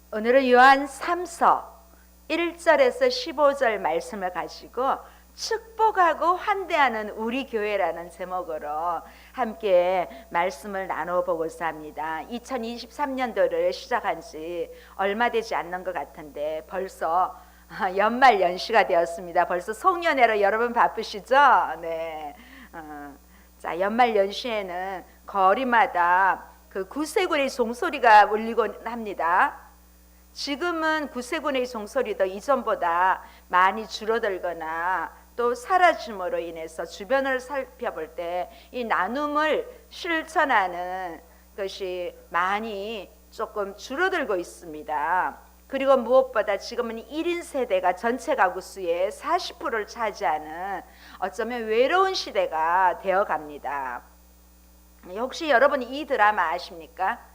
오늘은 요한 3서 1절에서 15절 말씀을 가지고 축복하고 환대하는 우리 교회라는 제목으로 함께 말씀을 나눠보고자 합니다. 2023년도를 시작한 지 얼마 되지 않는 것 같은데 벌써 연말 연시가 되었습니다. 벌써 송년회로 여러분 바쁘시죠? 네. 자, 연말 연시에는 거리마다 그 구세군의 종소리가 울리곤 합니다. 지금은 구세군의 종소리도 이전보다 많이 줄어들거나 또 사라짐으로 인해서 주변을 살펴볼 때 이 나눔을 실천하는 것이 많이 조금 줄어들고 있습니다. 그리고 무엇보다 지금은 1인 세대가 전체 가구 수의 40%를 차지하는 어쩌면 외로운 시대가 되어갑니다. 혹시 여러분 이 드라마 아십니까?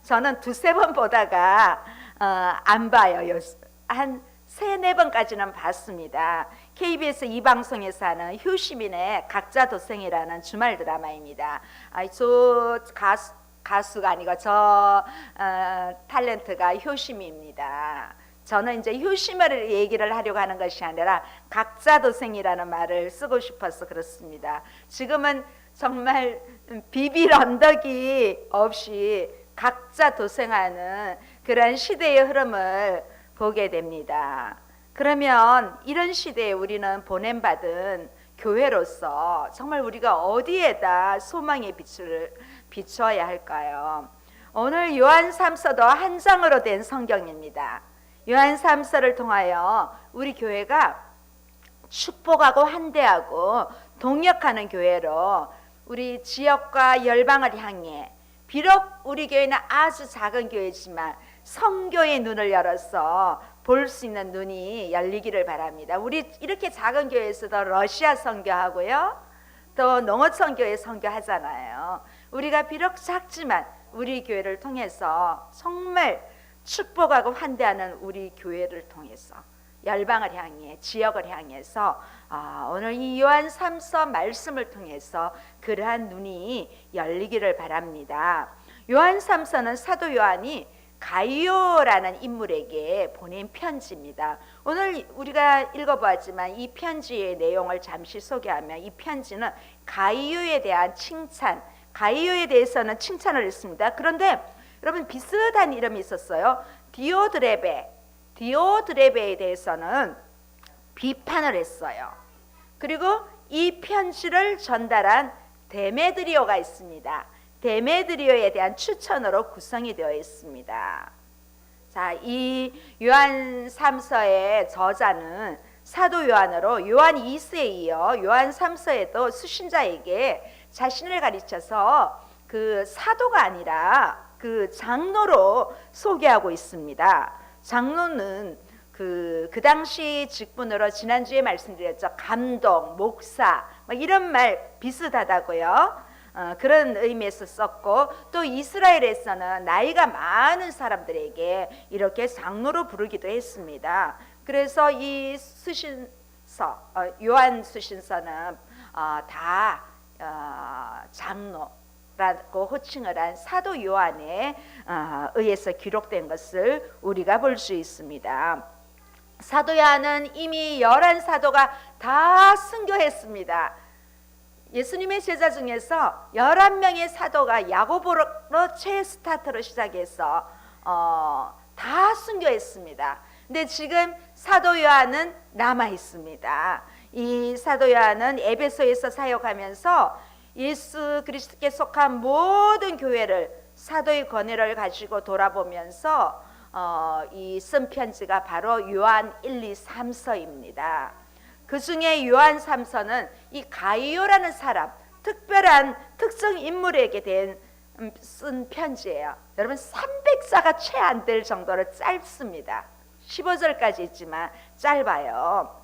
저는 두세 번 보다가 안 봐요. 한 3-4번까지는 봤습니다. KBS 이 방송에서 하는 효시민의 각자 도생이라는 주말 드라마입니다. 저 가수가 아니고 저 탤런트가 효심입니다. 저는 이제 효심을 얘기를 하려고 하는 것이 아니라 각자 도생이라는 말을 쓰고 싶어서 그렇습니다. 지금은 정말 비빌 언덕이 없이 각자 도생하는 그런 시대의 흐름을 보게 됩니다. 그러면 이런 시대에 우리는 보냄받은 교회로서 정말 우리가 어디에다 소망의 빛을 비춰야 할까요? 오늘 요한 3서도 한 장으로 된 성경입니다. 요한 3서를 통하여 우리 교회가 축복하고 환대하고 동역하는 교회로 우리 지역과 열방을 향해, 비록 우리 교회는 아주 작은 교회지만 성교의 눈을 열어서 볼 수 있는 눈이 열리기를 바랍니다. 우리 이렇게 작은 교회에서도 러시아 선교하고요, 또 농어촌 교회 선교하잖아요. 우리가 비록 작지만 우리 교회를 통해서 정말 축복하고 환대하는 우리 교회를 통해서 열방을 향해, 지역을 향해서 오늘 이 요한 3서 말씀을 통해서 그러한 눈이 열리기를 바랍니다. 요한 3서는 사도 요한이 가이오라는 인물에게 보낸 편지입니다. 오늘 우리가 읽어보았지만 이 편지의 내용을 잠시 소개하면, 이 편지는 가이오에 대한 칭찬, 가이오에 대해서는 칭찬을 했습니다. 그런데 여러분 비슷한 이름이 있었어요. 디오드레베에 대해서는 비판을 했어요. 그리고 이 편지를 전달한 데메드리오가 있습니다. 데메드리오에 대한 추천으로 구성이 되어 있습니다. 자, 이 요한 3서의 저자는 사도 요한으로 요한 2서에 이어 요한 3서에도 수신자에게 자신을 가르쳐서 그 사도가 아니라 그 장로로 소개하고 있습니다. 장로는 그 당시 직분으로 지난주에 말씀드렸죠. 감독, 목사 이런 말 비슷하다고요. 그런 의미에서 썼고, 또 이스라엘에서는 나이가 많은 사람들에게 이렇게 장로로 부르기도 했습니다. 그래서 이 수신서, 요한 수신서는 다 장로라고 호칭을 한 사도 요한에 의해서 기록된 것을 우리가 볼 수 있습니다. 사도 요한은 이미 11사도가 다 순교했습니다. 예수님의 제자 중에서 11명의 사도가 야고보로 최스타트로 시작해서 다 순교했습니다. 근데 지금 사도 요한은 남아 있습니다. 이 사도 요한은 에베소에서 사역하면서 예수 그리스도께 속한 모든 교회를 사도의 권위를 가지고 돌아보면서 이 쓴 편지가 바로 요한 1, 2, 3서입니다. 그 중에 요한 3서는 이 가이오라는 사람, 특별한 특정 인물에게 쓴 편지예요. 여러분 300자가 채 안 될 정도로 짧습니다. 15절까지 있지만 짧아요.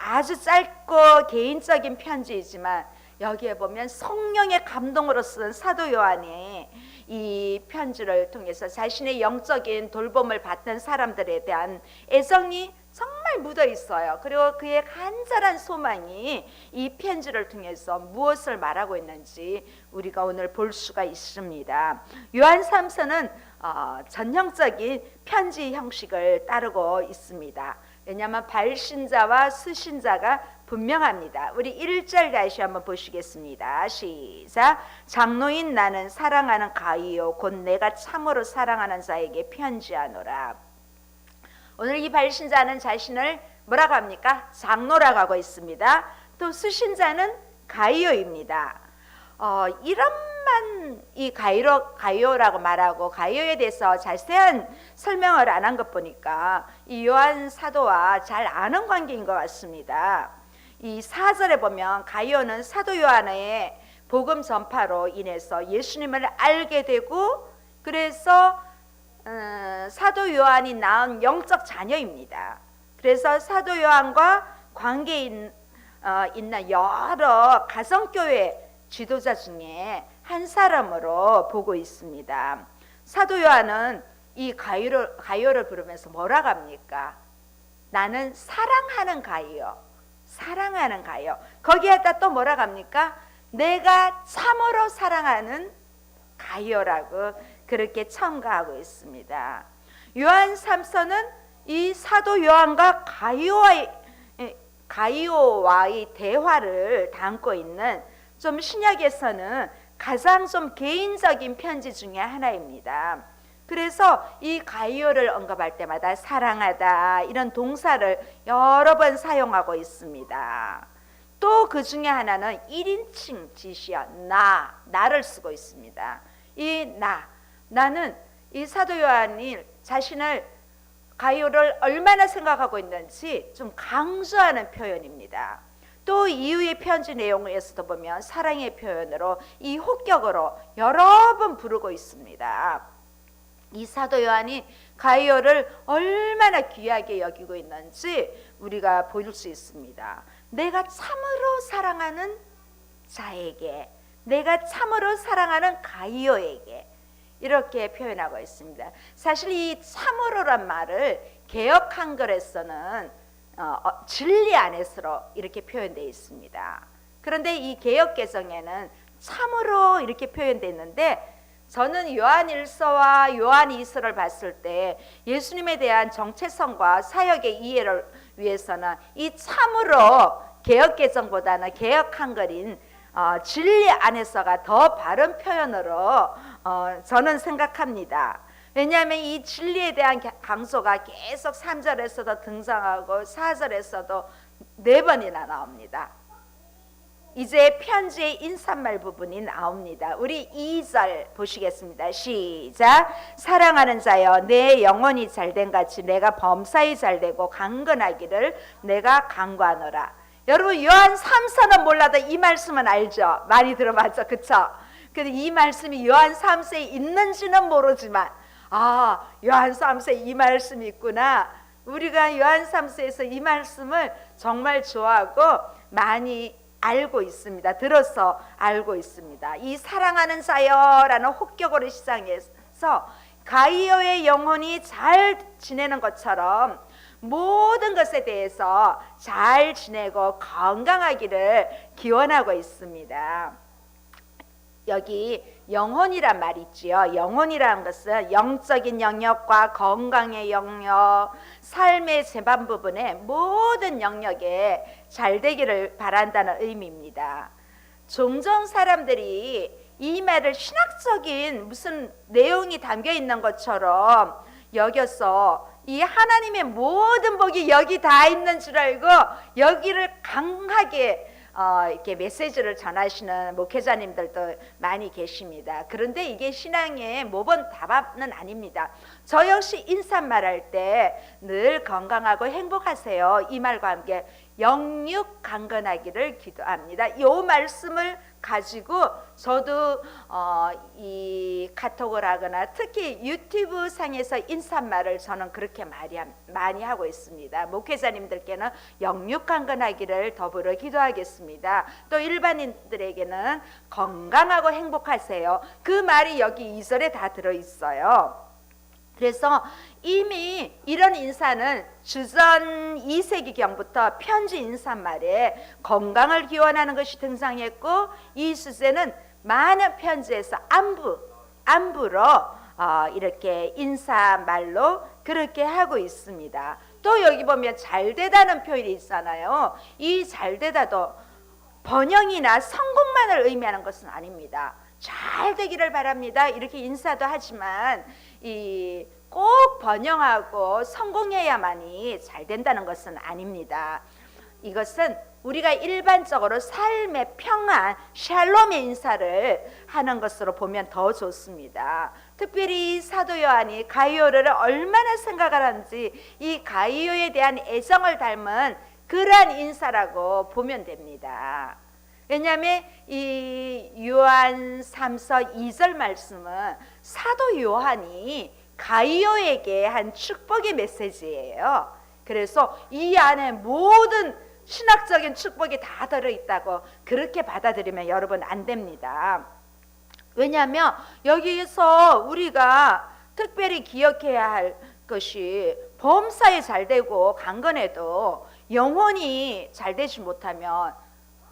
아주 짧고 개인적인 편지이지만 여기에 보면 성령의 감동으로 쓴 사도 요한이 이 편지를 통해서 자신의 영적인 돌봄을 받던 사람들에 대한 애정이 정말 묻어 있어요. 그리고 그의 간절한 소망이 이 편지를 통해서 무엇을 말하고 있는지 우리가 오늘 볼 수가 있습니다. 요한 3서는 전형적인 편지 형식을 따르고 있습니다. 왜냐하면 발신자와 수신자가 분명합니다. 우리 1절 다시 한번 보시겠습니다. 시작. 장로인 나는 사랑하는 가이오 곧 내가 참으로 사랑하는 자에게 편지하노라. 오늘 이 발신자는 자신을 뭐라고 합니까? 장로라고 하고 있습니다. 또 수신자는 가이오입니다. 이름만 이 가이오라고 말하고 가이오에 대해서 자세한 설명을 안 한 것 보니까 이 요한 사도와 잘 아는 관계인 것 같습니다. 이 4절에 보면 가이오는 사도 요한의 복음 전파로 인해서 예수님을 알게 되고 그래서 사도 요한이 낳은 영적 자녀입니다. 그래서 사도 요한과 관계 있는 여러 가정교회 지도자 중에 한 사람으로 보고 있습니다. 사도 요한은 이 가이오를 부르면서 뭐라고 합니까? 나는 사랑하는 가이오, 사랑하는 가이오. 거기에다 또 뭐라고 합니까? 내가 참으로 사랑하는 가이오라고 그렇게 첨가하고 있습니다. 요한 3서는 이 사도 요한과 가이오와의 대화를 담고 있는 좀 신약에서는 가장 좀 개인적인 편지 중에 하나입니다. 그래서 이 가이오를 언급할 때마다 사랑하다 이런 동사를 여러 번 사용하고 있습니다. 또 그 중에 하나는 1인칭 지시어 나를 쓰고 있습니다. 이 나는 이 사도 요한이 자신을 가이오를 얼마나 생각하고 있는지 좀 강조하는 표현입니다. 또 이후의 편지 내용에서도 보면 사랑의 표현으로 이 호격으로 여러 번 부르고 있습니다. 이 사도 요한이 가이오를 얼마나 귀하게 여기고 있는지 우리가 볼 수 있습니다. 내가 참으로 사랑하는 자에게, 내가 참으로 사랑하는 가이오에게 이렇게 표현하고 있습니다. 사실 이 참으로란 말을 개역 한글에서는 진리 안에서로 이렇게 표현되어 있습니다. 그런데 이 개역 개정에는 참으로 이렇게 표현되어 있는데 저는 요한 1서와 요한 2서를 봤을 때 예수님에 대한 정체성과 사역의 이해를 위해서는 이 참으로 개역 개정보다는 개역 한글인 진리 안에서가 더 바른 표현으로 저는 생각합니다. 왜냐하면 이 진리에 대한 강조가 계속 3절에서도 등장하고 4절에서도 4번이나 나옵니다. 이제 편지의 인사말 부분이 나옵니다. 우리 2절 보시겠습니다. 시작. 사랑하는 자여 내 영혼이 잘된 같이 내가 범사에 잘되고 강건하기를 내가 간구하노라. 여러분 요한 3서는 몰라도 이 말씀은 알죠? 많이 들어봤죠? 그쵸? 근데 이 말씀이 요한 3서에 있는지는 모르지만 요한 3서에 이 말씀이 있구나. 우리가 요한 3서에서 이 말씀을 정말 좋아하고 많이 알고 있습니다. 들어서 알고 있습니다. 이 사랑하는 자여라는 호격으로 시작해서 가이오의 영혼이 잘 지내는 것처럼 모든 것에 대해서 잘 지내고 건강하기를 기원하고 있습니다. 여기 영혼이란 말이 있지요. 영혼이라는 것은 영적인 영역과 건강의 영역, 삶의 전반 부분의 모든 영역에 잘 되기를 바란다는 의미입니다. 종종 사람들이 이 말을 신학적인 무슨 내용이 담겨 있는 것처럼 여겨서 이 하나님의 모든 복이 여기 다 있는 줄 알고 여기를 강하게 이렇게 메시지를 전하시는 목회자님들도 많이 계십니다. 그런데 이게 신앙의 모범 답안은 아닙니다. 저 역시 인사말 할 때 늘 건강하고 행복하세요. 이 말과 함께 영육 강건하기를 기도합니다. 이 말씀을 가지고 저도 이 카톡을 하거나 특히 유튜브 상에서 인사말을 저는 그렇게 많이 하고 있습니다. 목회자님들께는 영육 강건하기를 더불어 기도하겠습니다. 또 일반인들에게는 건강하고 행복하세요. 그 말이 여기 2절에 다 들어있어요. 그래서 이미 이런 인사는 주전 2세기경부터 편지 인사말에 건강을 기원하는 것이 등장했고 이 주제는 많은 편지에서 안부로 이렇게 인사말로 그렇게 하고 있습니다. 또 여기 보면 잘되다는 표현이 있잖아요. 이 잘되다도 번영이나 성공만을 의미하는 것은 아닙니다. 잘 되기를 바랍니다. 이렇게 인사도 하지만 꼭 번영하고 성공해야만이 잘 된다는 것은 아닙니다. 이것은 우리가 일반적으로 삶의 평안, 샬롬의 인사를 하는 것으로 보면 더 좋습니다. 특별히 사도 요한이 가이오를 얼마나 생각을 하는지 이 가이오에 대한 애정을 닮은 그러한 인사라고 보면 됩니다. 왜냐하면 이 요한 3서 2절 말씀은 사도 요한이 가이오에게 한 축복의 메시지예요. 그래서 이 안에 모든 신학적인 축복이 다 들어있다고 그렇게 받아들이면 여러분 안 됩니다. 왜냐하면 여기서 우리가 특별히 기억해야 할 것이 범사에 잘되고 강건해도 영혼이 잘되지 못하면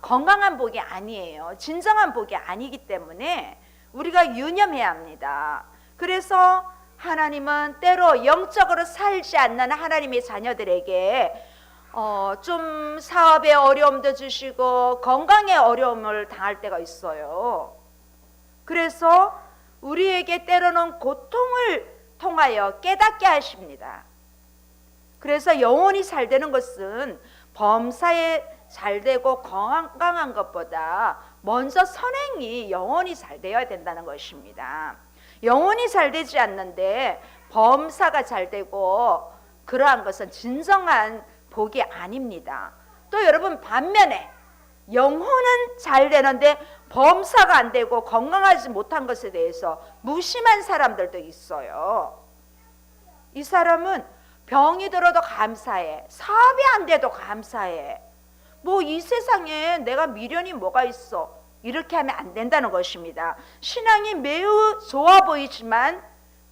건강한 복이 아니에요. 진정한 복이 아니기 때문에 우리가 유념해야 합니다. 그래서 하나님은 때로 영적으로 살지 않는 하나님의 자녀들에게 좀 사업에 어려움도 주시고 건강에 어려움을 당할 때가 있어요. 그래서 우리에게 때로는 고통을 통하여 깨닫게 하십니다. 그래서 영혼이 잘 되는 것은 범사에 잘 되고 건강한 것보다 먼저 선행이 영혼이 잘 되어야 된다는 것입니다. 영혼이 잘 되지 않는데 범사가 잘 되고 그러한 것은 진정한 복이 아닙니다. 또 여러분 반면에 영혼은 잘 되는데 범사가 안 되고 건강하지 못한 것에 대해서 무심한 사람들도 있어요. 이 사람은 병이 들어도 감사해, 사업이 안 돼도 감사해. 뭐 이 세상에 내가 미련이 뭐가 있어, 이렇게 하면 안 된다는 것입니다. 신앙이 매우 좋아 보이지만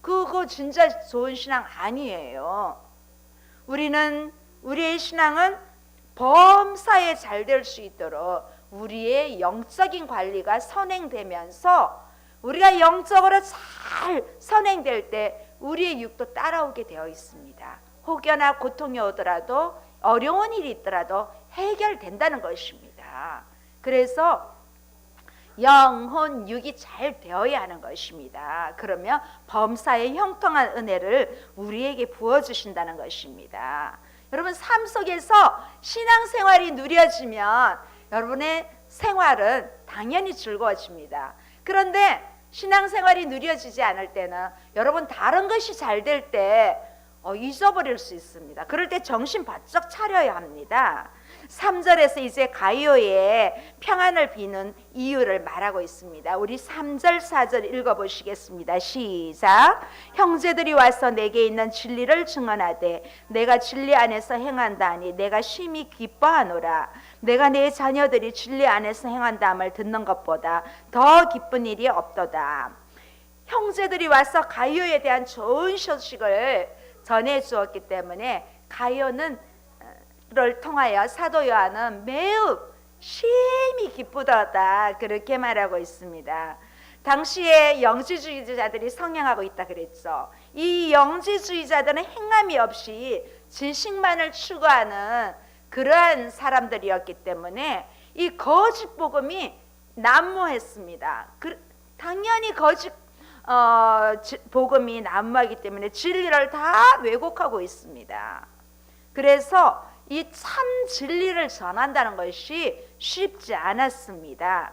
그거 진짜 좋은 신앙 아니에요. 우리의 신앙은 범사에 잘 될 수 있도록 우리의 영적인 관리가 선행되면서 우리가 영적으로 잘 선행될 때 우리의 육도 따라오게 되어 있습니다. 혹여나 고통이 오더라도 어려운 일이 있더라도 해결된다는 것입니다. 그래서 영혼 육이 잘 되어야 하는 것입니다. 그러면 범사의 형통한 은혜를 우리에게 부어주신다는 것입니다. 여러분 삶 속에서 신앙생활이 누려지면 여러분의 생활은 당연히 즐거워집니다. 그런데 신앙생활이 누려지지 않을 때는 여러분 다른 것이 잘 될 때 잊어버릴 수 있습니다. 그럴 때 정신 바짝 차려야 합니다. 3절에서 이제 가이오의 평안을 비는 이유를 말하고 있습니다. 우리 3절 4절 읽어보시겠습니다. 시작. 형제들이 와서 내게 있는 진리를 증언하되 내가 진리 안에서 행한다니 내가 심히 기뻐하노라. 내가 내 자녀들이 진리 안에서 행한다함을 듣는 것보다 더 기쁜 일이 없도다. 형제들이 와서 가이오에 대한 좋은 소식을 전해 주었기 때문에 가이오는 를 통하여 사도 요한은 매우 심히 기쁘다 그렇게 말하고 있습니다. 당시에 영지주의자들이 성행하고 있다 그랬죠. 이 영지주의자들은 행함이 없이 지식만을 추구하는 그러한 사람들이었기 때문에 이 거짓 복음이 난무했습니다. 당연히 거짓 복음이 난무하기 때문에 진리를 다 왜곡하고 있습니다. 그래서 이 참 진리를 전한다는 것이 쉽지 않았습니다.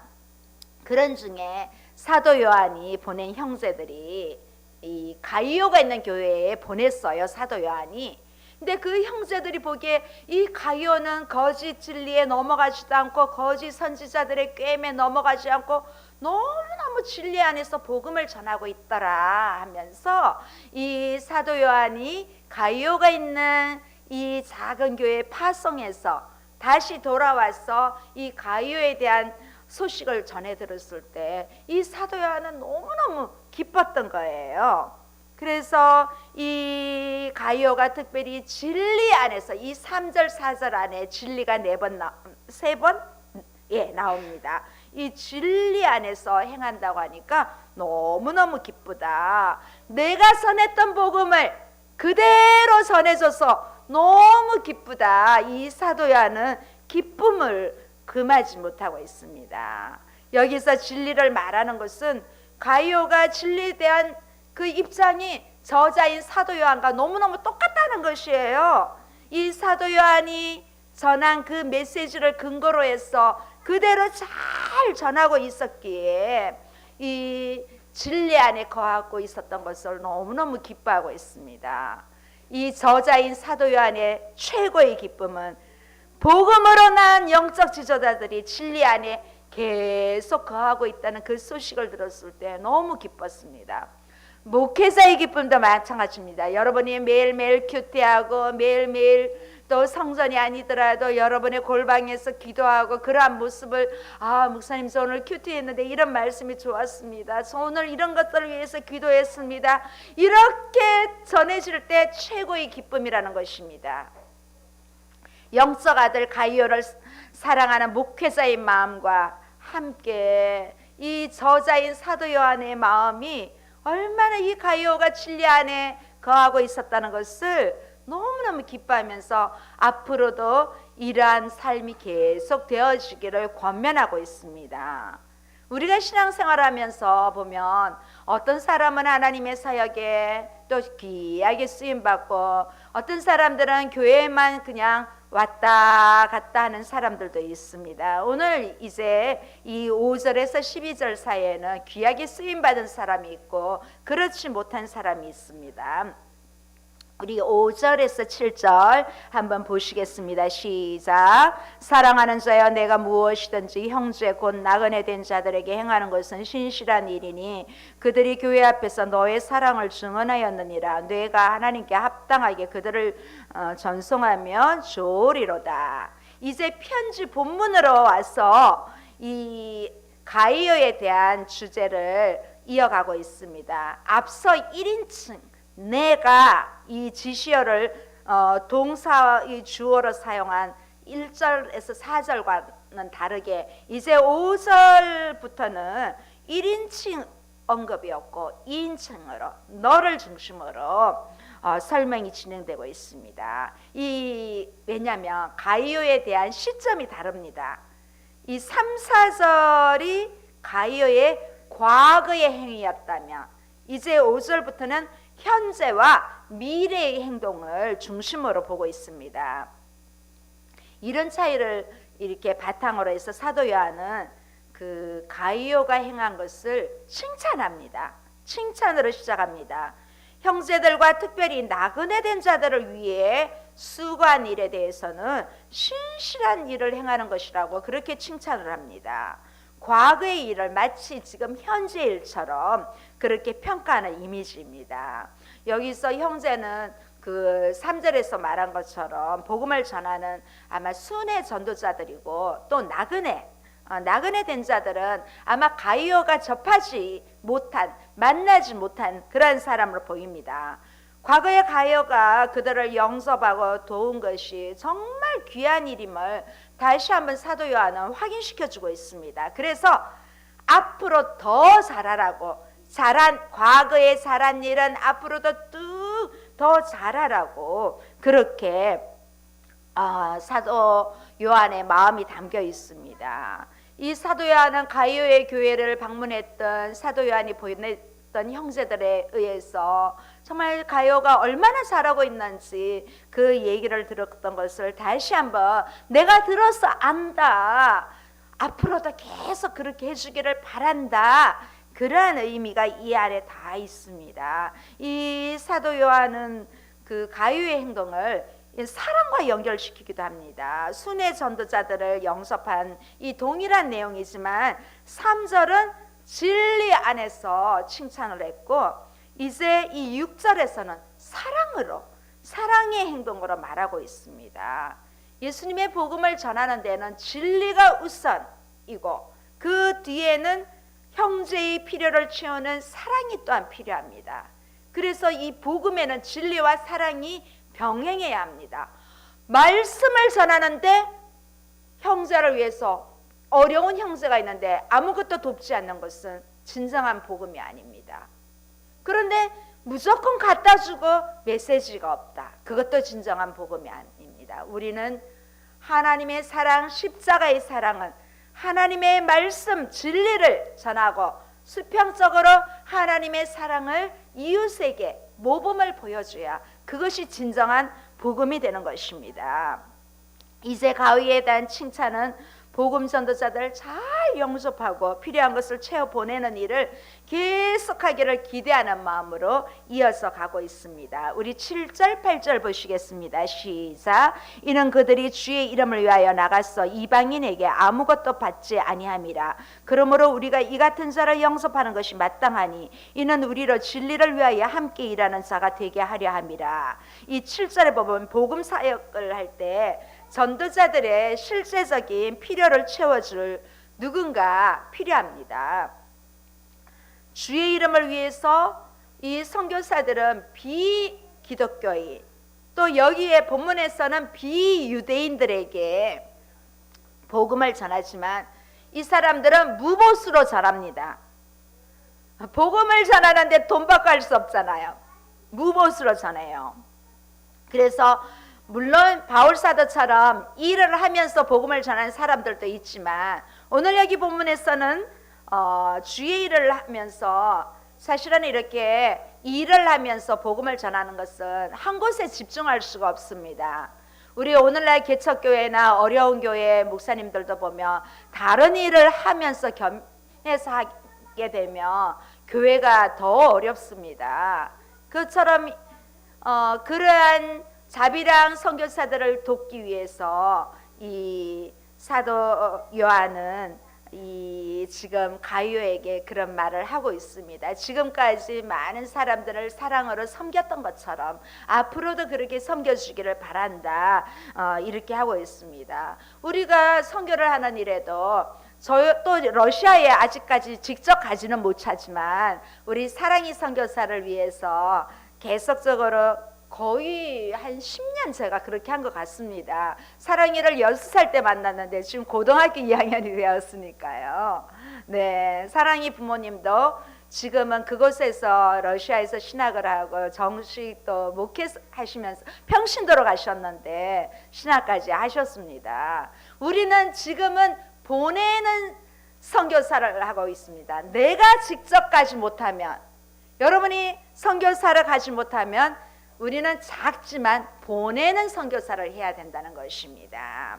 그런 중에 사도 요한이 보낸 형제들이 이 가이오가 있는 교회에 보냈어요. 사도 요한이. 근데 그 형제들이 보기에 이 가이오는 거짓 진리에 넘어가지도 않고 거짓 선지자들의 꾀임에 넘어가지 않고 너무너무 진리 안에서 복음을 전하고 있더라 하면서 이 사도 요한이 가이오가 있는 이 작은 교회 파송해서 다시 돌아와서 이 가이오에 대한 소식을 전해 들었을 때 이 사도 요한은 너무너무 기뻤던 거예요. 그래서 이 가이오가 특별히 진리 안에서 이 3절 4절 안에 진리가 세 번 나옵니다. 이 진리 안에서 행한다고 하니까 너무너무 기쁘다. 내가 전했던 복음을 그대로 전해줘서 너무 기쁘다. 이 사도 요한은 기쁨을 금하지 못하고 있습니다. 여기서 진리를 말하는 것은 가이오가 진리에 대한 그 입장이 저자인 사도 요한과 너무너무 똑같다는 것이에요. 이 사도 요한이 전한 그 메시지를 근거로 해서 그대로 잘 전하고 있었기에 이 진리 안에 거하고 있었던 것을 너무너무 기뻐하고 있습니다. 이 저자인 사도 요한의 최고의 기쁨은 복음으로 난 영적 지도자들이 진리 안에 계속 거하고 있다는 그 소식을 들었을 때 너무 기뻤습니다. 목회자의 기쁨도 마찬가지입니다. 여러분이 매일매일 큐티하고 매일매일 또 성전이 아니더라도 여러분의 골방에서 기도하고 그러한 모습을 목사님 저 오늘 큐티했는데 이런 말씀이 좋았습니다. 저 오늘 이런 것들을 위해서 기도했습니다. 이렇게 전해질 때 최고의 기쁨이라는 것입니다. 영적 아들 가이오를 사랑하는 목회자의 마음과 함께 이 저자인 사도 요한의 마음이 얼마나 이 가이오가 진리 안에 거하고 있었다는 것을 너무너무 기뻐하면서 앞으로도 이러한 삶이 계속 되어지기를 권면하고 있습니다. 우리가 신앙생활하면서 보면 어떤 사람은 하나님의 사역에 또 귀하게 쓰임받고 어떤 사람들은 교회에만 그냥 왔다 갔다 하는 사람들도 있습니다. 오늘 이제 이 5절에서 12절 사이에는 귀하게 쓰임받은 사람이 있고 그렇지 못한 사람이 있습니다. 우리 5절에서 7절 한번 보시겠습니다. 시작. 사랑하는 자여 내가 무엇이든지 형제 곧 나그네 된 자들에게 행하는 것은 신실한 일이니 그들이 교회 앞에서 너의 사랑을 증언하였느니라. 내가 하나님께 합당하게 그들을 전송하면 좋으리로다. 이제 편지 본문으로 와서 이 가이오에 대한 주제를 이어가고 있습니다. 앞서 1인칭 내가 이 지시어를 동사의 주어로 사용한 1절에서 4절과는 다르게 이제 5절부터는 1인칭 언급이었고 2인칭으로 너를 중심으로 설명이 진행되고 있습니다. 왜냐하면 가이오에 대한 시점이 다릅니다. 이 3, 4절이 가이오의 과거의 행위였다면 이제 5절부터는 현재와 미래의 행동을 중심으로 보고 있습니다. 이런 차이를 이렇게 바탕으로 해서 사도 요한은 그 가이오가 행한 것을 칭찬합니다. 칭찬으로 시작합니다. 형제들과 특별히 나그네 된 자들을 위해 수고한 일에 대해서는 신실한 일을 행하는 것이라고 그렇게 칭찬을 합니다. 과거의 일을 마치 지금 현재 일처럼 그렇게 평가하는 이미지입니다. 여기서 형제는 그 3절에서 말한 것처럼 복음을 전하는 아마 순회 전도자들이고 또 나그네 된 자들은 아마 가이오가 접하지 못한 만나지 못한 그런 사람으로 보입니다. 과거의 가이오가 그들을 영접하고 도운 것이 정말 귀한 일임을 다시 한번 사도 요한은 확인시켜주고 있습니다. 그래서 앞으로 더 잘하라고 과거에 잘한 일은 앞으로도 더 잘하라고 그렇게 사도 요한의 마음이 담겨 있습니다. 이 사도 요한은 가이오의 교회를 방문했던 사도 요한이 보냈던 형제들에 의해서 정말 가이오가 얼마나 잘하고 있는지 그 얘기를 들었던 것을 다시 한번 내가 들어서 안다. 앞으로도 계속 그렇게 해주기를 바란다. 그러한 의미가 이 안에 다 있습니다. 이 사도 요한은 그 가이오의 행동을 사랑과 연결시키기도 합니다. 순회 전도자들을 영접한 이 동일한 내용이지만 3절은 진리 안에서 칭찬을 했고 이제 이 6절에서는 사랑의 행동으로 말하고 있습니다. 예수님의 복음을 전하는 데는 진리가 우선이고 그 뒤에는 형제의 필요를 채우는 사랑이 또한 필요합니다. 그래서 이 복음에는 진리와 사랑이 병행해야 합니다. 말씀을 전하는데 형제를 위해서 어려운 형제가 있는데 아무것도 돕지 않는 것은 진정한 복음이 아닙니다. 그런데 무조건 갖다 주고 메시지가 없다. 그것도 진정한 복음이 아닙니다. 우리는 하나님의 사랑, 십자가의 사랑은 하나님의 말씀, 진리를 전하고 수평적으로 하나님의 사랑을 이웃에게 모범을 보여줘야 그것이 진정한 복음이 되는 것입니다. 이제 가위에 대한 칭찬은 복음 전도자들을 잘 영접하고 필요한 것을 채워 보내는 일을 계속하기를 기대하는 마음으로 이어서 가고 있습니다. 우리 7절 8절 보시겠습니다. 시작. 이는 그들이 주의 이름을 위하여 나가서 이방인에게 아무것도 받지 아니함이라. 그러므로 우리가 이 같은 자를 영접하는 것이 마땅하니 이는 우리로 진리를 위하여 함께 일하는 자가 되게 하려 함이라. 이 7절에 보면 복음 사역을 할 때 전도자들의 실제적인 필요를 채워줄 누군가 필요합니다. 주의 이름을 위해서 이 선교사들은 비기독교인, 또 여기에 본문에서는 비유대인들에게 복음을 전하지만 이 사람들은 무보수로 전합니다. 복음을 전하는데 돈 받고 할 수 없잖아요. 무보수로 전해요. 그래서 물론 바울 사도처럼 일을 하면서 복음을 전하는 사람들도 있지만 오늘 여기 본문에서는 주의 일을 하면서 사실은 이렇게 일을 하면서 복음을 전하는 것은 한 곳에 집중할 수가 없습니다. 우리 오늘날 개척교회나 어려운 교회 목사님들도 보면 다른 일을 하면서 겸해서 하게 되면 교회가 더 어렵습니다. 그처럼 그러한 자비랑 선교사들을 돕기 위해서 이 사도 요한은 이 지금 가룟에게 그런 말을 하고 있습니다. 지금까지 많은 사람들을 사랑으로 섬겼던 것처럼 앞으로도 그렇게 섬겨주기를 바란다. 이렇게 하고 있습니다. 우리가 선교를 하는 일에도 또 러시아에 아직까지 직접 가지는 못하지만 우리 사랑이 선교사를 위해서 계속적으로 거의 한 10년 제가 그렇게 한 것 같습니다. 사랑이를 6살 때 만났는데 지금 고등학교 2학년이 되었으니까요. 네, 사랑이 부모님도 지금은 그곳에서 러시아에서 신학을 하고 정식 또 목회하시면서 평신도로 가셨는데 신학까지 하셨습니다. 우리는 지금은 보내는 선교사를 하고 있습니다. 내가 직접 가지 못하면, 여러분이 선교사를 가지 못하면 우리는 작지만 보내는 선교사를 해야 된다는 것입니다.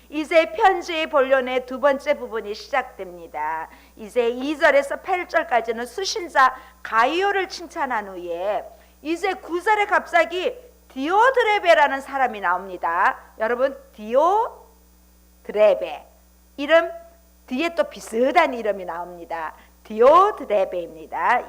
이제 편지의 본론의 두 번째 부분이 시작됩니다. 이제 2절에서 8절까지는 수신자 가이오를 칭찬한 후에 이제 9절에 갑자기 디오드레베라는 사람이 나옵니다. 여러분, 디오드레베 이름 뒤에 또 비슷한 이름이 나옵니다. 디오드레베입니다.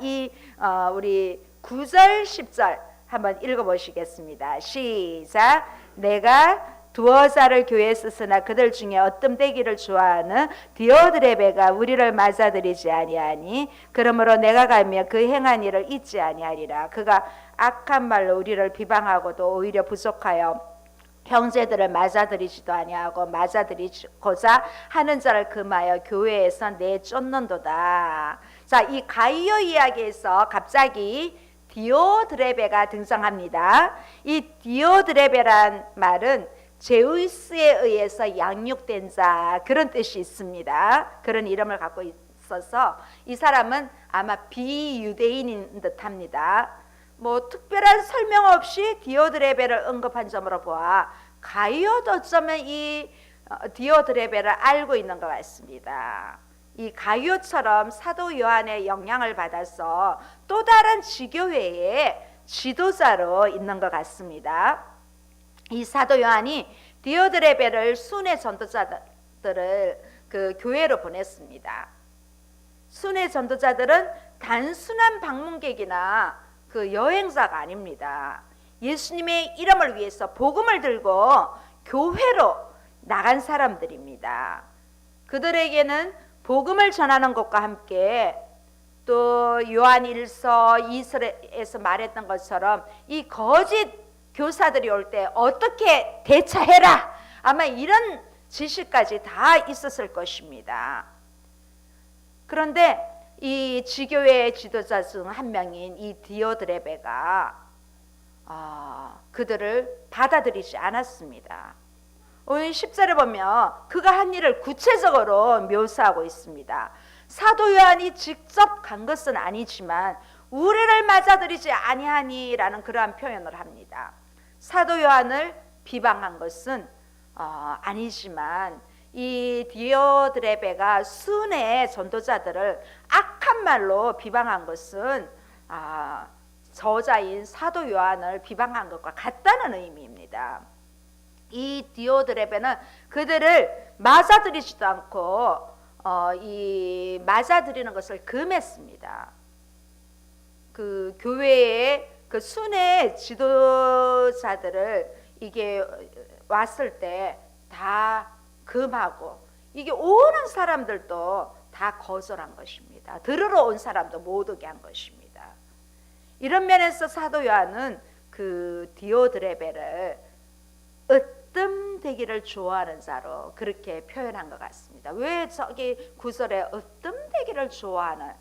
우리 9절 10절 한번 읽어보시겠습니다. 시작. 내가 두어 자를 교회에 쓰으나 그들 중에 어뜸되기를 좋아하는 디오드레베가 우리를 맞아들이지 아니하니 그러므로 내가 가며 그 행한 일을 잊지 아니하리라. 그가 악한 말로 우리를 비방하고도 오히려 부족하여 형제들을 맞아들이지도 아니하고 맞아들이고자 하는 자를 금하여 교회에서 내쫓는도다. 자, 이 가이오 이야기에서 갑자기 디오드레베가 등장합니다. 이 디오드레베란 말은 제우스에 의해서 양육된 자, 그런 뜻이 있습니다. 그런 이름을 갖고 있어서 이 사람은 아마 비유대인인 듯합니다. 뭐 특별한 설명 없이 디오드레베를 언급한 점으로 보아 가이오도 어쩌면 이 디오드레베를 알고 있는 것 같습니다. 이 가이오처럼 사도 요한의 영향을 받아서 또 다른 지교회의 지도자로 있는 것 같습니다. 이 사도 요한이 디오드레베를 순회 전도자들을 그 교회로 보냈습니다. 순회 전도자들은 단순한 방문객이나 그 여행자가 아닙니다. 예수님의 이름을 위해서 복음을 들고 교회로 나간 사람들입니다. 그들에게는 복음을 전하는 것과 함께 또 요한 1서 2서에서 말했던 것처럼 이 거짓 교사들이 올 때 어떻게 대처해라, 아마 이런 지식까지 다 있었을 것입니다. 그런데 이 지교회의 지도자 중 한 명인 이 디오드레베가 그들을 받아들이지 않았습니다. 오늘 10절에 보면 그가 한 일을 구체적으로 묘사하고 있습니다. 사도 요한이 직접 간 것은 아니지만 우리를 맞아들이지 아니하니라는 그러한 표현을 합니다. 사도 요한을 비방한 것은 아니지만 이 디오드레베가 순회 전도자들을 악한 말로 비방한 것은 저자인 사도 요한을 비방한 것과 같다는 의미입니다. 이 디오드레베는 그들을 맞아들이지도 않고 이 맞아들이는 것을 금했습니다. 그 교회의 그 순회 지도자들을 이게 왔을 때 다 금하고 이게 오는 사람들도 다 거절한 것입니다. 들으러 온 사람도 못 오게 한 것입니다. 이런 면에서 사도 요한은 그 디오드레베를 으뜸되기를 좋아하는 자로 그렇게 표현한 것 같습니다. 왜 저기 구절에 으뜸되기를 좋아하는,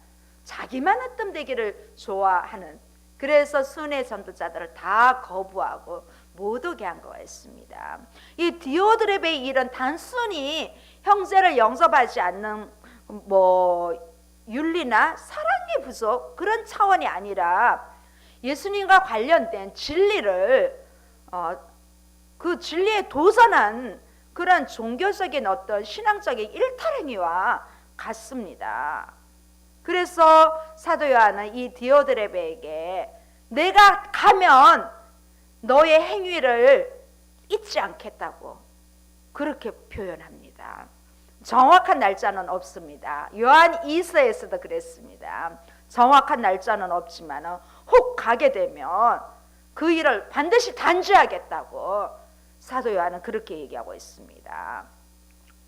자기만 으뜸되기를 좋아하는, 그래서 순회 전도자들을 다 거부하고 못 오게 한 것 같습니다. 이 디오드레베의 일은 단순히 형제를 영접하지 않는 윤리나 사랑의 부족 그런 차원이 아니라 예수님과 관련된 진리를 그 진리에 도전한 그런 종교적인 어떤 신앙적인 일탈행위와 같습니다. 그래서 사도 요한은 이 디오드레베에게 내가 가면 너의 행위를 잊지 않겠다고 그렇게 표현합니다. 정확한 날짜는 없습니다. 요한 2서에서도 그랬습니다. 정확한 날짜는 없지만 혹 가게 되면 그 일을 반드시 단죄하겠다고 사도 요한은 그렇게 얘기하고 있습니다.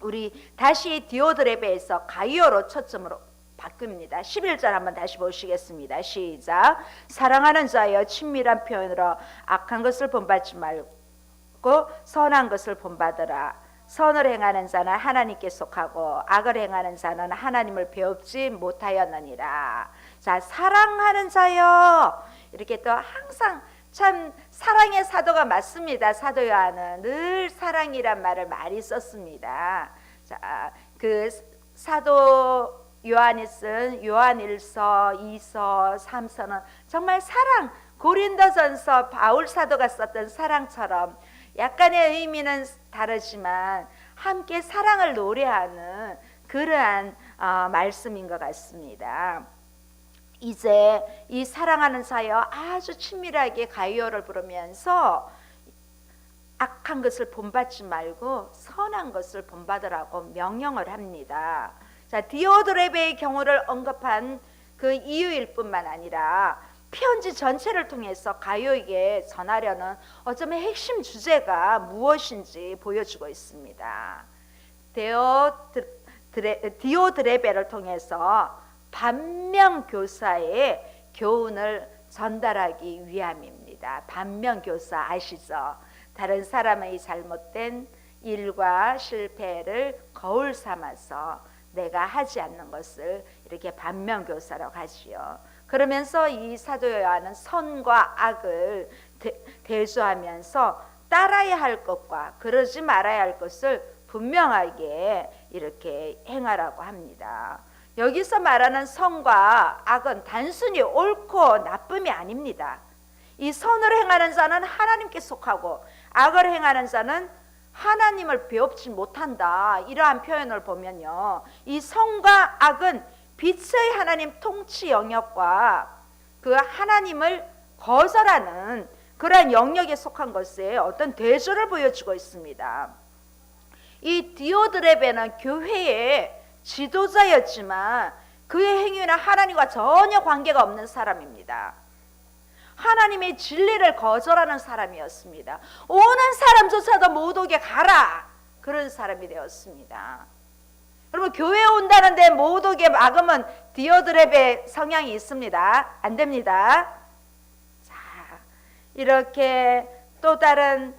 우리 다시 디오드레베에서 가이오로 초점으로 바뀝니다. 11절 한번 다시 보시겠습니다. 시작. 사랑하는 자여 친밀한 표현으로 악한 것을 본받지 말고 선한 것을 본받으라. 선을 행하는 자는 하나님께 속하고 악을 행하는 자는 하나님을 배웁지 못하였느니라. 자, 사랑하는 자여, 이렇게 또 항상 참 사랑의 사도가 맞습니다. 사도 요한은 늘 사랑이란 말을 많이 썼습니다. 자, 그 사도 요한이 쓴 요한 1서, 2서, 3서는 정말 사랑, 고린도전서 바울 사도가 썼던 사랑처럼 약간의 의미는 다르지만 함께 사랑을 노래하는 그러한 말씀인 것 같습니다. 이제 이 사랑하는 자여 아주 친밀하게 가이오를 부르면서 악한 것을 본받지 말고 선한 것을 본받으라고 명령을 합니다. 자, 디오드레베의 경우를 언급한 그 이유일 뿐만 아니라 편지 전체를 통해서 가이오에게 전하려는 어쩌면 핵심 주제가 무엇인지 보여주고 있습니다. 디오드레베를 통해서 반면교사의 교훈을 전달하기 위함입니다. 반면교사 아시죠? 다른 사람의 잘못된 일과 실패를 거울 삼아서 내가 하지 않는 것을 이렇게 반면교사라고 하지요. 그러면서 이 사도 요한은 선과 악을 대조하면서 따라야 할 것과 그러지 말아야 할 것을 분명하게 이렇게 행하라고 합니다. 여기서 말하는 선과 악은 단순히 옳고 나쁨이 아닙니다. 이 선을 행하는 자는 하나님께 속하고 악을 행하는 자는 하나님을 배웁지 못한다. 이러한 표현을 보면요, 이 선과 악은 빛의 하나님 통치 영역과 그 하나님을 거절하는 그러한 영역에 속한 것에 어떤 대조를 보여주고 있습니다. 이 디오드레베는 교회의 지도자였지만 그의 행위는 하나님과 전혀 관계가 없는 사람입니다. 하나님의 진리를 거절하는 사람이었습니다. 오는 사람조차도 못 오게 가라, 그런 사람이 되었습니다. 여러분, 교회에 온다는데 못 오게 막으면 디오드레베 성향이 있습니다. 안 됩니다. 자, 이렇게 또 다른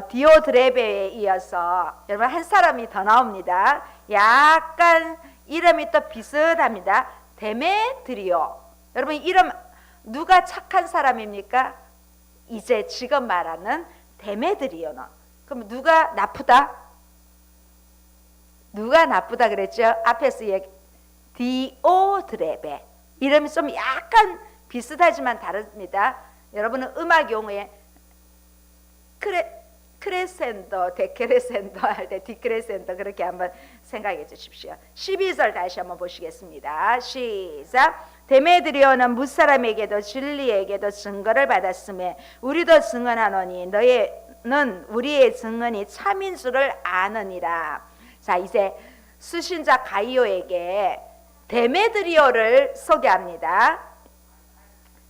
디오드레베에 이어서 여러분 한 사람이 더 나옵니다. 약간 이름이 또 비슷합니다. 데메드리오. 여러분 이름 누가 착한 사람입니까? 이제 지금 말하는 데메드리오는. 그럼 누가 나쁘다? 누가 나쁘다 그랬죠? 앞에서 디오드레베. 이름이 좀 약간 비슷하지만 다릅니다. 여러분은 음악 용어에 크레센도, 데크레센도 할 때 디크레센도 그렇게 한번 생각해 주십시오. 12절 다시 한번 보시겠습니다. 시작. 데메드리오는 무사람에게도 진리에게도 증거를 받았음에 우리도 증언하노니 너희는 우리의 증언이 참인 줄을 아느니라. 자, 이제 수신자 가이오에게 데메드리오를 소개합니다.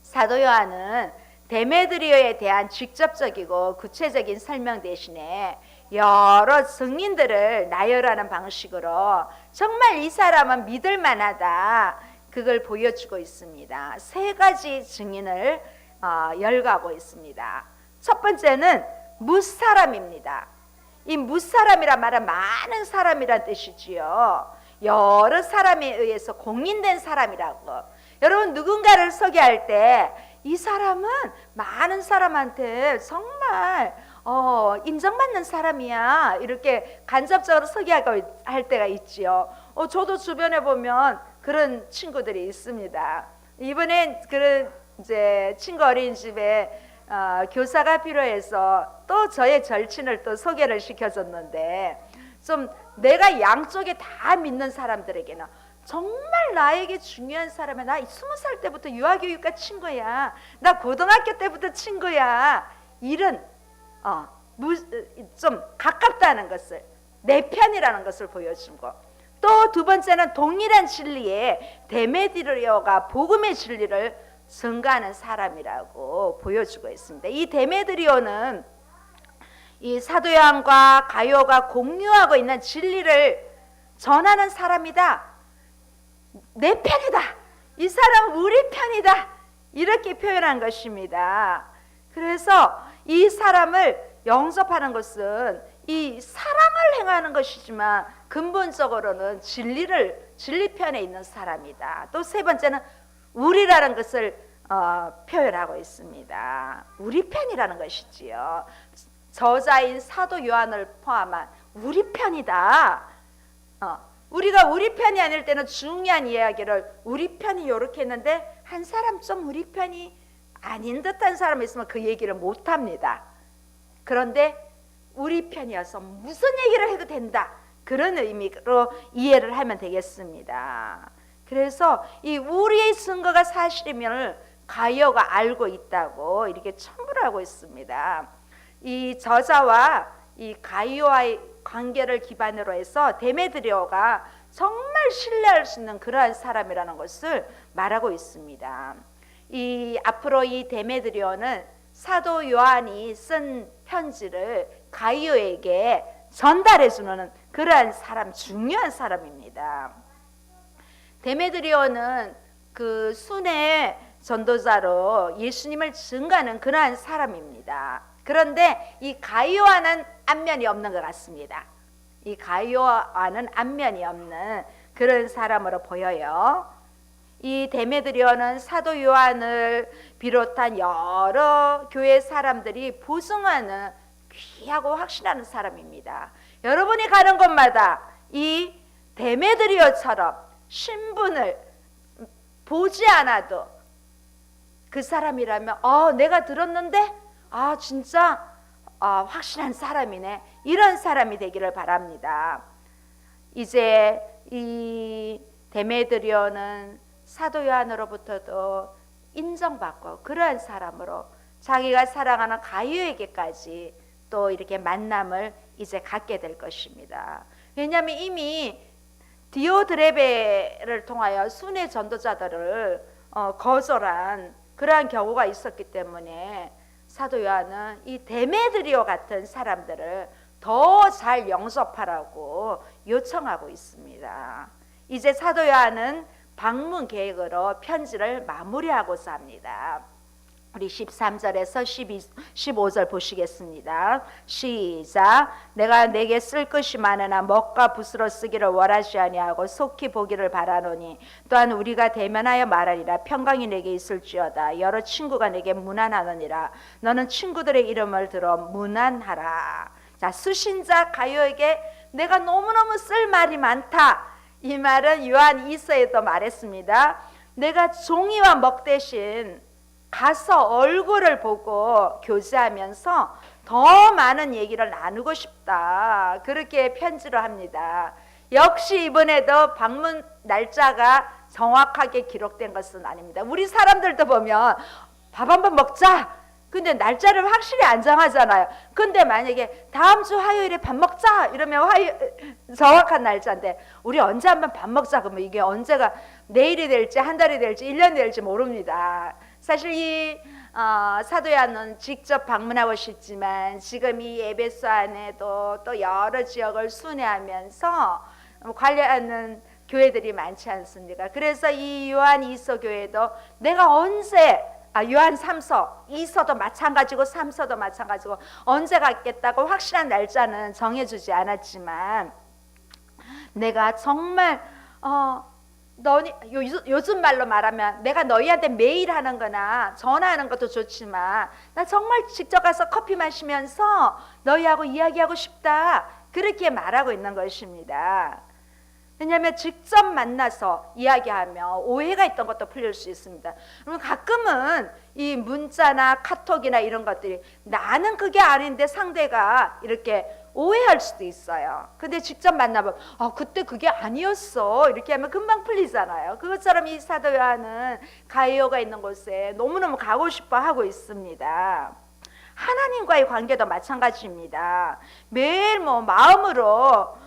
사도 요한은 데메드리오에 대한 직접적이고 구체적인 설명 대신에 여러 증인들을 나열하는 방식으로 정말 이 사람은 믿을 만하다, 그걸 보여주고 있습니다. 세 가지 증인을 열거하고 있습니다. 첫 번째는 무사람입니다. 이 무사람이란 말은 많은 사람이란 뜻이지요. 여러 사람에 의해서 공인된 사람이라고. 여러분 누군가를 소개할 때 이 사람은 많은 사람한테 정말 인정받는 사람이야, 이렇게 간접적으로 소개하고 할 때가 있지요. 저도 주변에 보면 그런 친구들이 있습니다. 이번엔 그런 이제 친구 어린이집에 교사가 필요해서 또 저의 절친을 또 소개를 시켜줬는데, 좀 내가 양쪽에 다 믿는 사람들에게는 정말 나에게 중요한 사람이야. 나 20살 때부터 유아교육과 친구야. 나 고등학교 때부터 친구야. 이런 좀 가깝다는 것을, 내 편이라는 것을 보여준 거. 또 두 번째는 동일한 진리에 데메드리오가 복음의 진리를 증거하는 사람이라고 보여주고 있습니다. 이 데메드리오는 이 사도 요한과 가이오가 공유하고 있는 진리를 전하는 사람이다. 내 편이다. 이 사람은 우리 편이다. 이렇게 표현한 것입니다. 그래서 이 사람을 영접하는 것은 이 사랑을 행하는 것이지만 근본적으로는 진리 편에 있는 사람이다. 또 세 번째는 우리라는 것을 표현하고 있습니다. 우리 편이라는 것이지요. 저자인 사도 요한을 포함한 우리 편이다. 우리가 우리 편이 아닐 때는 중요한 이야기를 우리 편이 이렇게 했는데 한 사람 좀 우리 편이 아닌 듯한 사람이 있으면 그 얘기를 못합니다. 그런데 우리 편이어서 무슨 얘기를 해도 된다, 그런 의미로 이해를 하면 되겠습니다. 그래서 이 우리의 증거가 사실이면 가이오가 알고 있다고 이렇게 첨부를 하고 있습니다. 이 저자와 이 가이오와의 관계를 기반으로 해서 데메드리오가 정말 신뢰할 수 있는 그러한 사람이라는 것을 말하고 있습니다. 앞으로 이 데메드리오는 사도 요한이 쓴 편지를 가이오에게 전달해 주는 그러한 사람, 중요한 사람입니다. 데메드리오는 그 순회 전도자로 예수님을 증거하는 그러한 사람입니다. 그런데 이 가이오와는 안면이 없는 것 같습니다. 이 가이오와는 안면이 없는 그런 사람으로 보여요. 이 데메드리오는 사도 요한을 비롯한 여러 교회 사람들이 보증하는 귀하고 확신하는 사람입니다. 여러분이 가는 곳마다 이 데메드리오처럼 신분을 보지 않아도 그 사람이라면 내가 들었는데 진짜 확실한 사람이네, 이런 사람이 되기를 바랍니다. 이제 이 데메드리오는 사도 요한으로부터도 인정받고 그러한 사람으로 자기가 사랑하는 가이오에게까지 또 이렇게 만남을 이제 갖게 될 것입니다. 왜냐하면 이미 디오드레베를 통하여 순회 전도자들을 거절한 그러한 경우가 있었기 때문에 사도 요한은 이 데메드리오 같은 사람들을 더 잘 영접하라고 요청하고 있습니다. 이제 사도 요한은 방문 계획으로 편지를 마무리하고자 합니다. 우리 13절에서 15절 보시겠습니다. 시작. 내가 내게 쓸 것이 많으나 먹과 붓으로 쓰기를 원하지 아니하고 속히 보기를 바라노니 또한 우리가 대면하여 말하리라. 평강이 내게 있을지어다. 여러 친구가 내게 문안하느니라. 너는 친구들의 이름을 들어 문안하라. 자, 수신자 가요에게 내가 너무너무 쓸 말이 많다. 이 말은 요한 2서에도 말했습니다. 내가 종이와 먹 대신 가서 얼굴을 보고 교제하면서 더 많은 얘기를 나누고 싶다. 그렇게 편지를 합니다. 역시 이번에도 방문 날짜가 정확하게 기록된 것은 아닙니다. 우리 사람들도 보면 밥 한번 먹자. 근데 날짜를 확실히 안 정하잖아요. 근데 만약에 다음 주 화요일에 밥 먹자 이러면 정확한 날짜인데 우리 언제 한번 밥 먹자 그러면 이게 언제가 내일이 될지 한 달이 될지 1년이 될지 모릅니다. 사실 이 사도 요한은 직접 방문하고 싶지만 지금 이 에베소 안에도 또 여러 지역을 순회하면서 관리하는 교회들이 많지 않습니까? 그래서 이 요한 2서 교회도 내가 언제 요한 3서, 2서도 마찬가지고 3서도 마찬가지고 언제 갔겠다고 확실한 날짜는 정해주지 않았지만 내가 정말 요즘 말로 말하면 내가 너희한테 메일 하는 거나 전화하는 것도 좋지만 나 정말 직접 가서 커피 마시면서 너희하고 이야기하고 싶다. 그렇게 말하고 있는 것입니다. 왜냐하면 직접 만나서 이야기하며 오해가 있던 것도 풀릴 수 있습니다. 그럼 가끔은 이 문자나 카톡이나 이런 것들이 나는 그게 아닌데 상대가 이렇게 오해할 수도 있어요. 근데 직접 만나보면 그때 그게 아니었어 이렇게 하면 금방 풀리잖아요. 그것처럼 이 사도 요한은 가이오가 있는 곳에 너무너무 가고 싶어 하고 있습니다. 하나님과의 관계도 마찬가지입니다. 매일 마음으로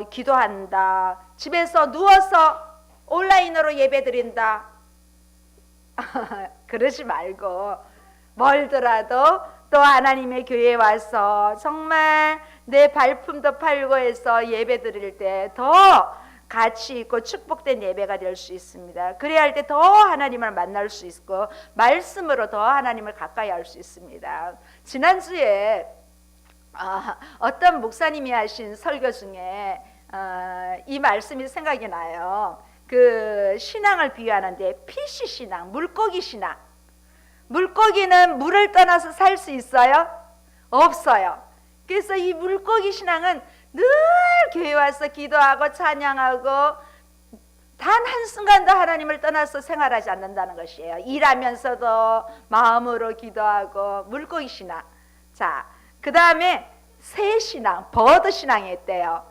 기도한다. 집에서 누워서 온라인으로 예배드린다. 그러지 말고 멀더라도 또 하나님의 교회에 와서 정말 내 발품도 팔고 해서 예배드릴 때 더 가치 있고 축복된 예배가 될 수 있습니다. 그래야 할 때 더 하나님을 만날 수 있고 말씀으로 더 하나님을 가까이 할 수 있습니다. 지난주에 어떤 목사님이 하신 설교 중에 이 말씀이 생각이 나요. 그 신앙을 비유하는데 피시 신앙, 물고기 신앙. 물고기는 물을 떠나서 살 수 있어요? 없어요. 그래서 이 물고기 신앙은 늘 교회 와서 기도하고 찬양하고 단 한순간도 하나님을 떠나서 생활하지 않는다는 것이에요. 일하면서도 마음으로 기도하고 물고기 신앙. 자, 그 다음에 새 신앙, 버드 신앙이 있대요.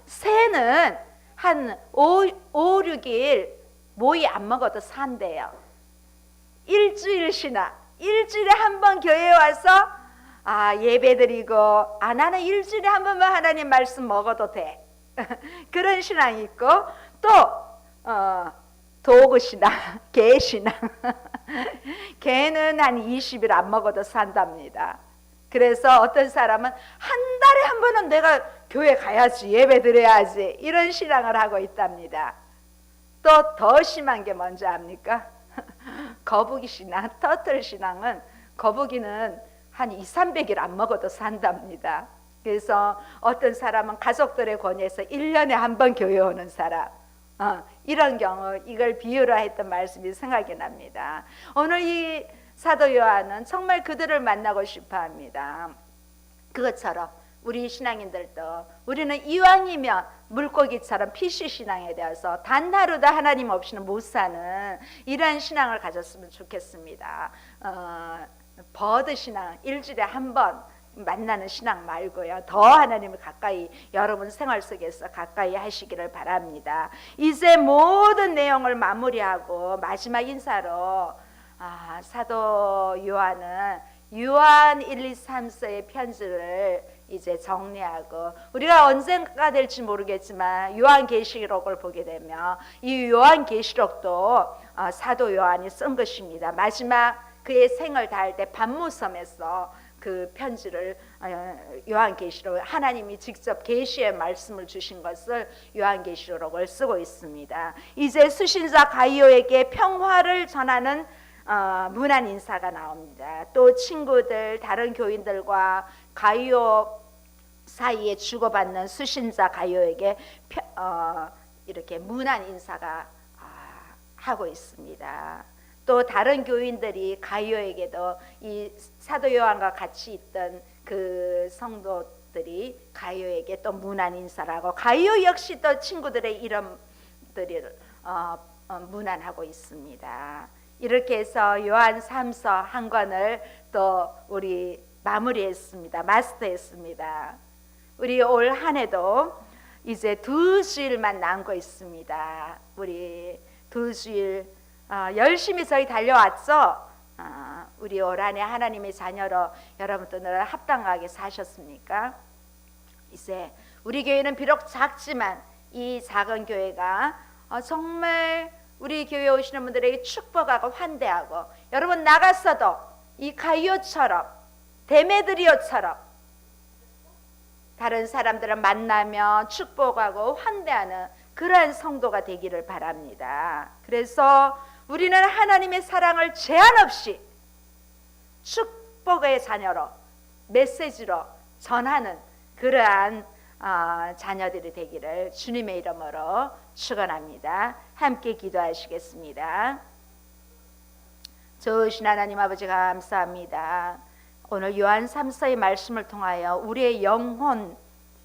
새는 한 5, 6일 모이 안 먹어도 산대요. 일주일 신앙, 일주일에 한 번 교회에 와서 예배드리고 나는 일주일에 한 번만 하나님 말씀 먹어도 돼. 그런 신앙이 있고 또 도구 신앙, 개 신앙. 개는 한 20일 안 먹어도 산답니다. 그래서 어떤 사람은 한 달에 한 번은 내가 교회 가야지, 예배 드려야지 이런 신앙을 하고 있답니다. 또 더 심한 게 뭔지 압니까? 거북이 신앙, 터틀 신앙은 거북이는 한 2, 300일 안 먹어도 산답니다. 그래서 어떤 사람은 가족들의 권유에서 1년에 한 번 교회 오는 사람, 이런 경우 이걸 비유로 했던 말씀이 생각이 납니다. 오늘 이 사도 요한은 정말 그들을 만나고 싶어합니다. 그것처럼 우리 신앙인들도 우리는 이왕이면 물고기처럼 피시 신앙에 대해서 단 하루도 하나님 없이는 못 사는 이러한 신앙을 가졌으면 좋겠습니다. 버드 신앙, 일주일에 한 번 만나는 신앙 말고요. 더 하나님을 가까이 여러분 생활 속에서 가까이 하시기를 바랍니다. 이제 모든 내용을 마무리하고 마지막 인사로 사도 요한은 요한 1, 2, 3서의 편지를 이제 정리하고 우리가 언젠가 될지 모르겠지만 요한계시록을 보게 되면 이 요한계시록도 사도 요한이 쓴 것입니다. 마지막 그의 생을 다할 때 반모섬에서 그 편지를 요한계시록 하나님이 직접 계시의 말씀을 주신 것을 요한계시록을 쓰고 있습니다. 이제 수신자 가이오에게 평화를 전하는 문안 인사가 나옵니다. 또 친구들, 다른 교인들과 가이오 사이에 주고받는 수신자 가이오에게 이렇게 문안 인사가 하고 있습니다. 또 다른 교인들이 가이오에게도 이 사도 요한과 같이 있던 그 성도들이 가이오에게 또 문안 인사를 하고, 가이오 역시 또 친구들의 이름들을 문안하고 있습니다. 이렇게 해서 요한 3서 한 권을 또 우리 마무리했습니다. 마스터했습니다. 우리 올 한 해도 이제 2주일만 남고 있습니다. 우리 2주일 열심히 저희 달려왔죠. 우리 올 한 해 하나님의 자녀로 여러분들 합당하게 사셨습니까? 이제 우리 교회는 비록 작지만 이 작은 교회가 정말 우리 교회에 오시는 분들에게 축복하고 환대하고, 여러분 나가서도 이 가이오처럼 데메드리오처럼 다른 사람들을 만나며 축복하고 환대하는 그러한 성도가 되기를 바랍니다. 그래서 우리는 하나님의 사랑을 제한 없이 축복의 자녀로 메시지로 전하는 그러한 자녀들이 되기를 주님의 이름으로 축원합니다. 함께 기도하시겠습니다. 좋으신 하나님 아버지 감사합니다. 오늘 요한 3서의 말씀을 통하여 우리의 영혼,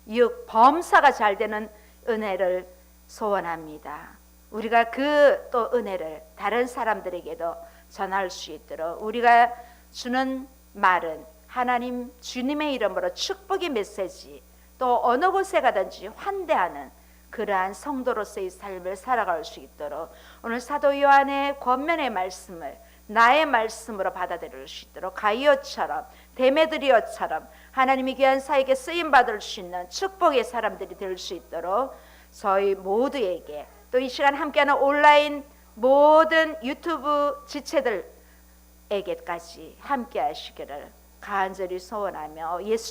육, 범사가 잘 되는 은혜를 소원합니다. 우리가 그 또 은혜를 다른 사람들에게도 전할 수 있도록, 우리가 주는 말은 하나님 주님의 이름으로 축복의 메시지, 또 어느 곳에 가든지 환대하는 그러한 성도로서의 삶을 살아갈 수 있도록 오늘 사도 요한의 권면의 말씀을 나의 말씀으로 받아들일 수 있도록 가이오처럼 데메드리오처럼 하나님의 귀한 사에게 쓰임 받을 수 있는 축복의 사람들이 될 수 있도록 저희 모두에게, 또 이 시간 함께하는 온라인 모든 유튜브 지체들에게까지 함께 하시기를 간절히 소원하며 예수